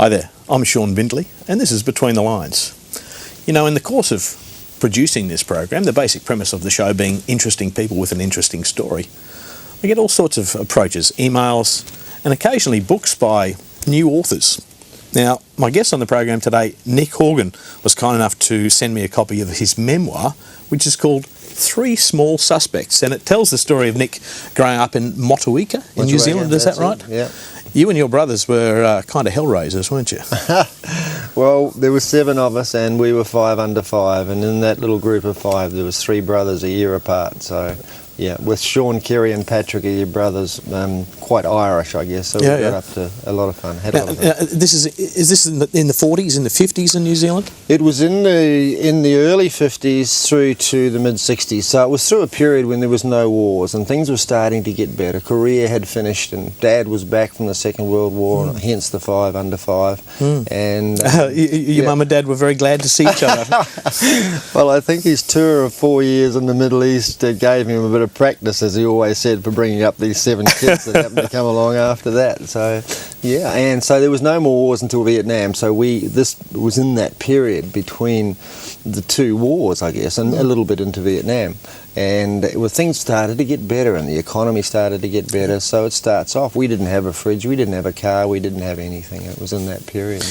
Hi there, I'm Sean Bindley, and this is Between the Lines. You know, in the course of producing this program, the basic premise of the show being interesting people with an interesting story, I get all sorts of approaches, emails, and occasionally books by new authors. Now, my guest on the program today, Nick Horgan, was kind enough to send me a copy of his memoir, which is called 3 Small Suspects, and it tells the story of Nick growing up in Motueka in New Zealand, is that right? Yeah. You and your brothers were kind of hellraisers, weren't you? Well, there were 7 of us, and we were 5 under 5, and in that little group of 5 there was 3 brothers a year apart, so yeah, with Sean, Kerry and Patrick, your brothers, quite Irish, I guess, so we got up to a lot of fun, had a lot of fun. Is this in the 40s, in the 50s in New Zealand? It was in the early 50s through to the mid 60s, so it was through a period when there was no wars and things were starting to get better. Korea had finished and Dad was back from the Second World War, and hence the 5 under 5. And your mum and Dad were very glad to see each other. Well, I think his tour of 4 years in the Middle East gave him a bit of practice, as he always said, for bringing up these 7 kids that happened to come along after that. So yeah, and so there was no more wars until Vietnam, so this was in that period between the 2 wars, I guess, and a little bit into Vietnam, and things started to get better and the economy started to get better. So it starts off, we didn't have a fridge, we didn't have a car, we didn't have anything. It was in that period.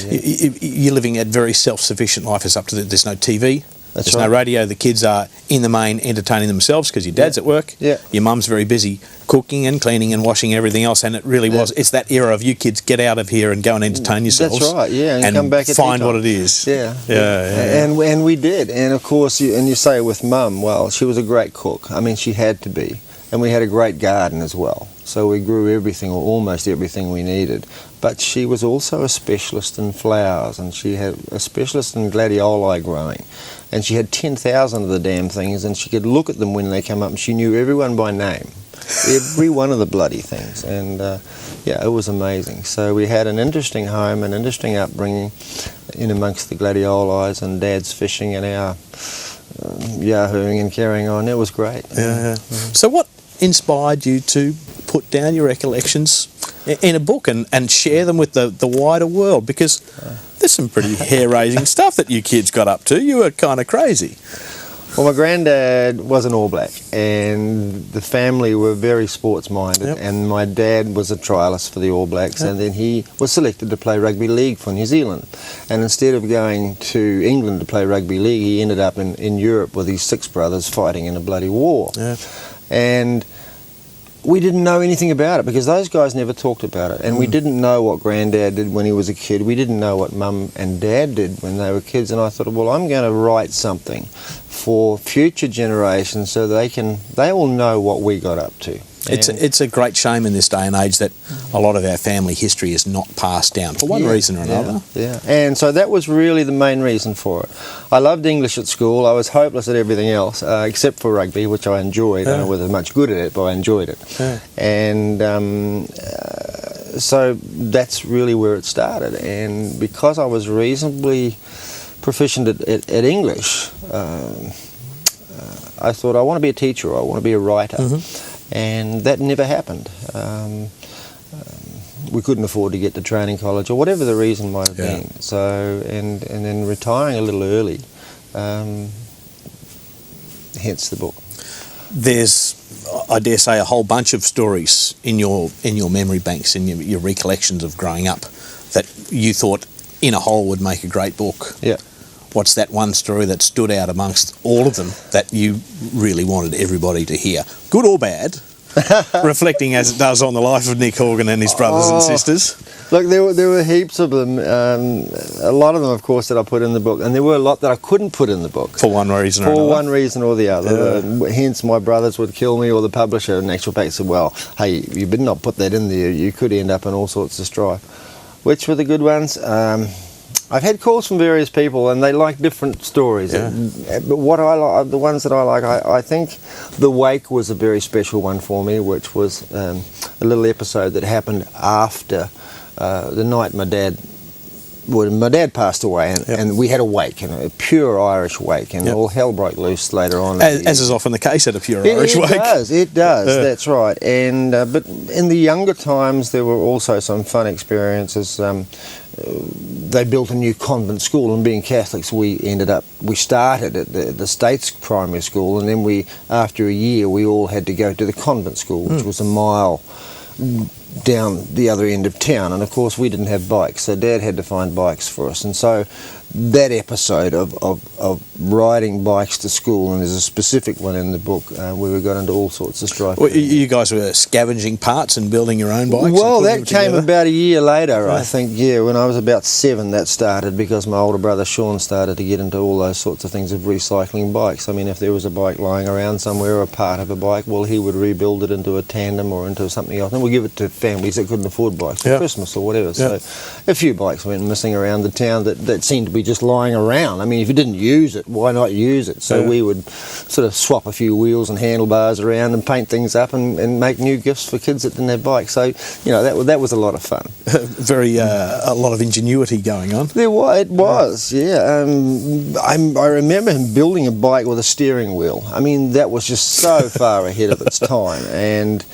You're living a very self-sufficient life. It's up to there's no TV. There's no radio. The kids are, in the main, entertaining themselves because your dad's at work. Yeah. Your mum's very busy cooking and cleaning and washing everything else, and it really was. It's that era of you kids get out of here and go and entertain yourselves. That's right. Yeah, and come back at find what it is. Yeah. And we did. And of course, you say with Mum, well, she was a great cook. I mean, she had to be. And we had a great garden as well. So we grew everything, or almost everything we needed. But she was also a specialist in flowers, and she had a specialist in gladioli growing. And she had 10,000 of the damn things, and she could look at them when they come up, and she knew everyone by name. Every one of the bloody things. And yeah, it was amazing. So we had an interesting home, an interesting upbringing in amongst the gladiolis and Dad's fishing and our yahooing and carrying on. It was great. Yeah. So what inspired you to put down your recollections in a book and share them with the wider world? Because there's some pretty hair-raising stuff that you kids got up to. You were kind of crazy. Well, my granddad was an All Black, and the family were very sports-minded, and my dad was a trialist for the All Blacks, and then he was selected to play rugby league for New Zealand. And instead of going to England to play rugby league, he ended up in Europe with his 6 brothers fighting in a bloody war. Yeah. And we didn't know anything about it because those guys never talked about it, and we didn't know what Granddad did when he was a kid. We didn't know what Mum and Dad did when they were kids, and I thought, well, I'm going to write something for future generations so they will know what we got up to. It's a great shame in this day and age that a lot of our family history is not passed down for one reason or another. Yeah, and so that was really the main reason for it. I loved English at school. I was hopeless at everything else, except for rugby, which I enjoyed. I don't know whether much good at it, but I enjoyed it. And so that's really where it started. And because I was reasonably proficient at English, I thought, I want to be a teacher, or I want to be a writer. And that never happened. We couldn't afford to get to training college, or whatever the reason might have been. So, and then retiring a little early, hence the book. There's, I dare say, a whole bunch of stories in your memory banks, in your recollections of growing up, that you thought in a whole would make a great book. Yeah. What's that one story that stood out amongst all of them that you really wanted everybody to hear? Good or bad, reflecting as it does on the life of Nick Horgan and his brothers and sisters? Look, there were heaps of them. A lot of them, of course, that I put in the book, and there were a lot that I couldn't put in the book. For one reason or another? For one reason or the other. Hence, my brothers would kill me, or the publisher, in actual fact, said, well, hey, you better not put that in there. You could end up in all sorts of strife. Which were the good ones? I've had calls from various people, and they like different stories. But what I like, the ones that I like, I think The Wake was a very special one for me, which was a little episode that happened after the night my dad passed away, and we had a wake, a pure Irish wake, and all hell broke loose later on. As is often the case at a pure Irish wake. It does, that's right. And but in the younger times, there were also some fun experiences. they built a new convent school, and being Catholics, we started at the States primary school, and then after a year, we all had to go to the convent school, which was a mile down the other end of town. And of course, we didn't have bikes, so Dad had to find bikes for us. And so that episode of riding bikes to school, and there's a specific one in the book where we got into all sorts of strife. Well, you guys were scavenging parts and building your own bikes? Well, that came about a year later, I think. Yeah, when I was about 7, that started, because my older brother Sean started to get into all those sorts of things of recycling bikes. I mean, if there was a bike lying around somewhere, or a part of a bike, well, he would rebuild it into a tandem or into something else, and we'd give it to families that couldn't afford bikes for Christmas or whatever. So a few bikes went missing around the town that seemed to be just lying around. I mean, if you didn't use it, why not use it? So we would sort of swap a few wheels and handlebars around and paint things up and make new gifts for kids that didn't have bikes. So, you know, that was a lot of fun. A lot of ingenuity going on. It was, yeah. I remember him building a bike with a steering wheel. I mean, that was just so far ahead of its time. And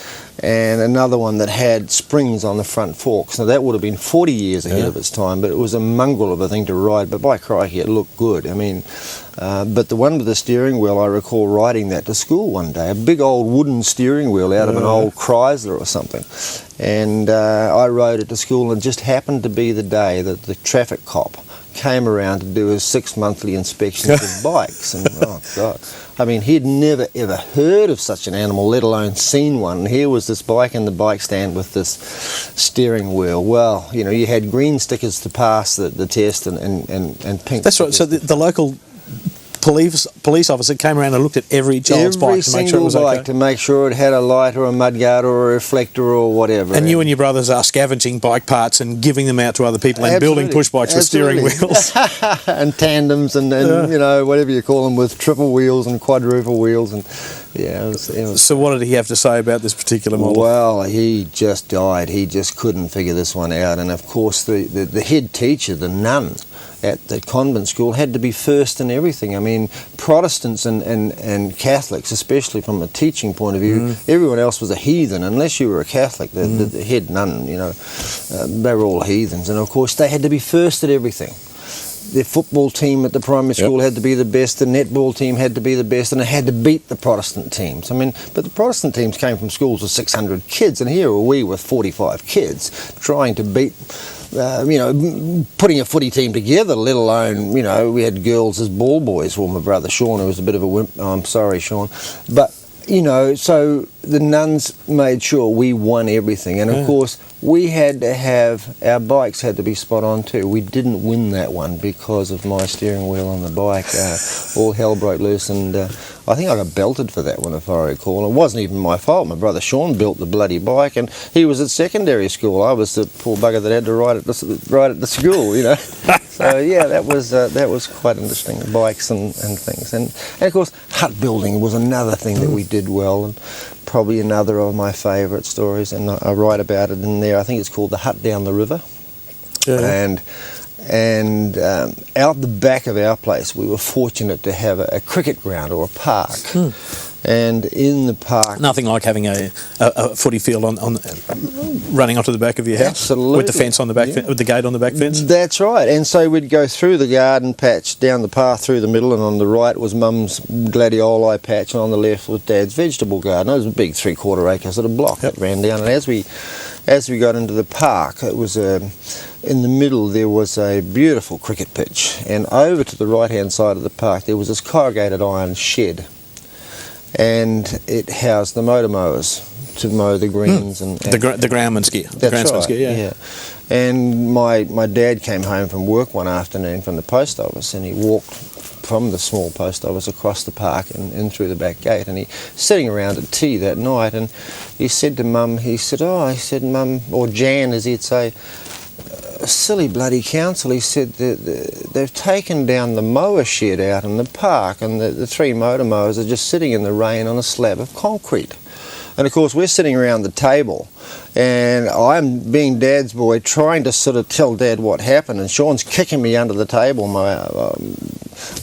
another one that had springs on the front forks. Now that would have been 40 years ahead of its time, but it was a mongrel of a thing to ride, but by crikey, it looked good. I mean, but the one with the steering wheel, I recall riding that to school one day, a big old wooden steering wheel out of an old Chrysler or something. And I rode it to school, and it just happened to be the day that the traffic cop came around to do his 6 monthly inspections of bikes. And oh God, I mean, he'd never ever heard of such an animal, let alone seen one. And here was this bike in the bike stand with this steering wheel. Well, you know, you had green stickers to pass the test, and pink. That's right. So the local police officer came around and looked at every child's bike to make sure it was okay. To make sure it had a light or a mudguard or a reflector or whatever. And you and your brothers are scavenging bike parts and giving them out to other people and building push bikes with steering wheels. And tandems and you know, whatever you call them, with triple wheels and quadruple wheels. And yeah, it was. So what did he have to say about this particular model? Well, he just died. He just couldn't figure this one out. And of course, the head teacher, the nun at the convent school, had to be first in everything. I mean, Protestants and Catholics, especially from a teaching point of view, everyone else was a heathen, unless you were a Catholic. The head nun, you know, they were all heathens. And of course, they had to be first at everything. The football team at the primary school had to be the best, the netball team had to be the best, and it had to beat the Protestant teams. I mean, but the Protestant teams came from schools with 600 kids, and here were we with 45 kids trying to beat, you know, putting a footy team together, let alone, you know, we had girls as ball boys. Well, my brother Sean, who was a bit of a wimp, I'm sorry, Sean, but you know, so the nuns made sure we won everything, and of course we had to have, our bikes had to be spot on too. We didn't win that one because of my steering wheel on the bike. All hell broke loose, and I think I got belted for that one, if I recall. It wasn't even my fault. My brother Sean built the bloody bike, and he was at secondary school. I was the poor bugger that had to ride at the school, you know. So yeah, that was quite interesting, bikes and things. And of course, hut building was another thing that we did well, and probably another of my favourite stories, and I write about it in there. I think it's called The Hut Down the River. And out the back of our place, we were fortunate to have a cricket ground or a park. And in the park, nothing like having a footy field on running onto the back of your house. Absolutely. With the fence on the back, with the gate on the back fence. That's right. And so we'd go through the garden patch, down the path through the middle, and on the right was Mum's gladioli patch, and on the left was Dad's vegetable garden. It was a big 3/4 acres of a block that ran down. And as we got into the park, it was in the middle there was a beautiful cricket pitch, and over to the right-hand side of the park there was this corrugated iron shed, and it housed the motor mowers to mow the greens and the groundman's gear. That's right. Gear, yeah. And my dad came home from work one afternoon from the post office, and he walked from the small post office across the park and in through the back gate, and he sitting around at tea that night, and he said to Mum, he said, Mum, or Jan as he'd say, silly bloody council, he said, they've taken down the mower shed out in the park, and the 3 motor mowers are just sitting in the rain on a slab of concrete. And of course we're sitting around the table, and I'm, being Dad's boy, trying to sort of tell Dad what happened, and Sean's kicking me under the table,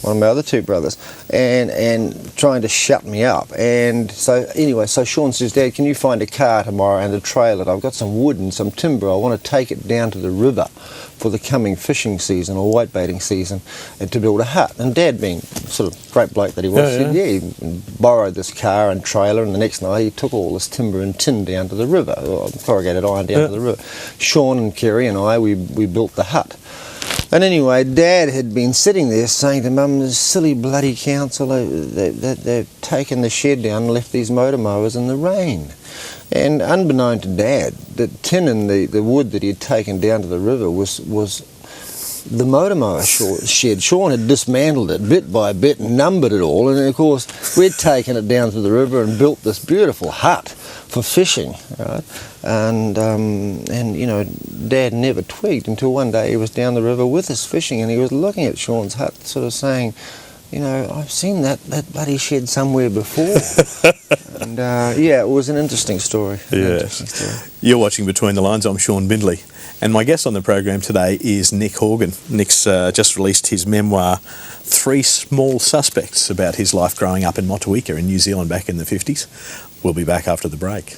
one of my other 2 brothers, and trying to shut me up. And so anyway, so Sean says, Dad, can you find a car tomorrow and a trailer? I've got some wood and some timber. I want to take it down to the river for the coming fishing season or whitebaiting season, and to build a hut. And Dad, being sort of great bloke that he was, said, he borrowed this car and trailer, and the next night he took all this timber and tin down to the river, or corrugated iron down to the river. Sean and Kerry and I, we built the hut. And anyway, Dad had been sitting there saying to Mum, this silly bloody council, they've taken the shed down and left these motor mowers in the rain. And unbeknown to Dad, the tin and the wood that he had taken down to the river was the motor mower shed. Sean had dismantled it bit by bit and numbered it all, and of course we'd taken it down to the river and built this beautiful hut for fishing, right? And you know, Dad never twigged until one day he was down the river with us fishing, and he was looking at Sean's hut, sort of saying, you know, I've seen that bloody shed somewhere before. And yeah, it was an interesting story. You're watching Between the Lines. I'm Sean Bindley, and my guest on the program today is Nick Horgan. Nick's just released his memoir, Three Small Suspects, about his life growing up in Motueka in New Zealand back in the 50s. We'll be back after the break.